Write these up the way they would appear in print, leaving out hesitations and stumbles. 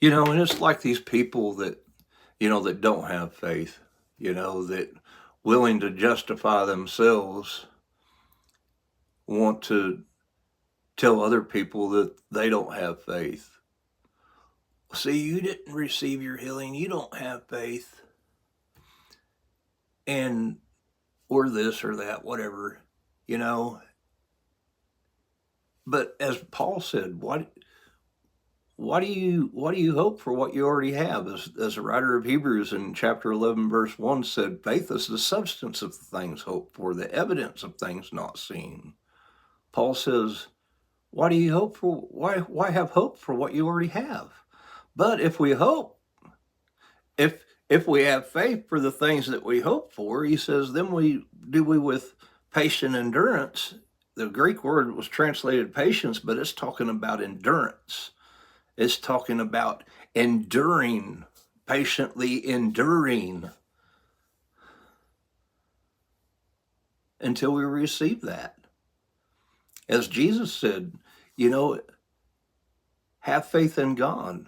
And it's like these people that don't have faith, that willing to justify themselves want to tell other people that they don't have faith. See, you didn't receive your healing, you don't have faith, and or this or that, whatever, you know. But as Paul said, why do you hope for what you already have? As the writer of Hebrews in chapter 11, verse 1 said, faith is the substance of the things hoped for, the evidence of things not seen. Paul says, why have hope for what you already have? But if we hope, if we have faith for the things that we hope for, he says, then we with patient endurance. The Greek word was translated patience, but it's talking about endurance. It's talking about enduring, patiently enduring until we receive that. As Jesus said, have faith in God.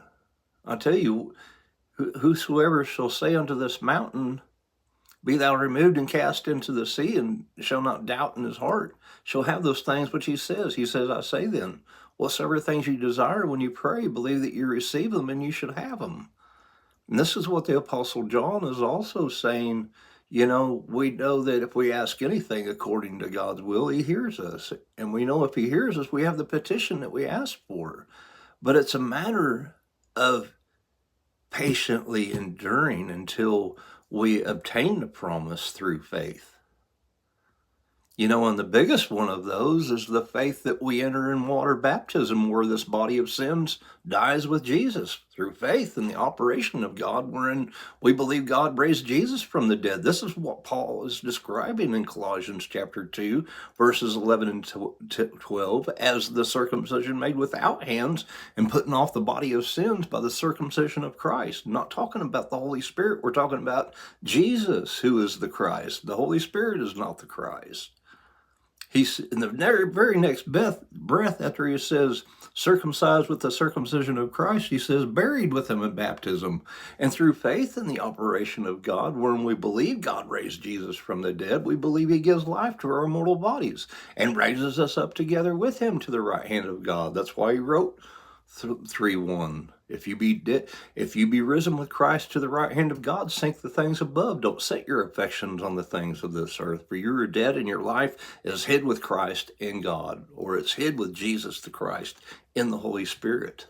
I tell you, whosoever shall say unto this mountain, be thou removed and cast into the sea, and shall not doubt in his heart, shall have those things which he says. He says, I say then, whatsoever things you desire when you pray, believe that you receive them and you should have them. And this is what the Apostle John is also saying. We know that if we ask anything according to God's will, he hears us. And we know if he hears us, we have the petition that we ask for. But it's a matter of patiently enduring until we obtain the promise through faith. And the biggest one of those is the faith that we enter in water baptism, where this body of sins dies with Jesus through faith in the operation of God, wherein we believe God raised Jesus from the dead. This is what Paul is describing in Colossians chapter 2, verses 11 and 12, as the circumcision made without hands and putting off the body of sins by the circumcision of Christ. I'm not talking about the Holy Spirit. We're talking about Jesus, who is the Christ. The Holy Spirit is not the Christ. He's in the very next breath after he says, circumcised with the circumcision of Christ, he says, buried with him in baptism. And through faith in the operation of God, when we believe God raised Jesus from the dead, we believe he gives life to our mortal bodies and raises us up together with him to the right hand of God. That's why he wrote 3:1. If you be risen with Christ to the right hand of God, seek the things above. Don't set your affections on the things of this earth, for you are dead and your life is hid with Christ in God, or it's hid with Jesus the Christ in the Holy Spirit.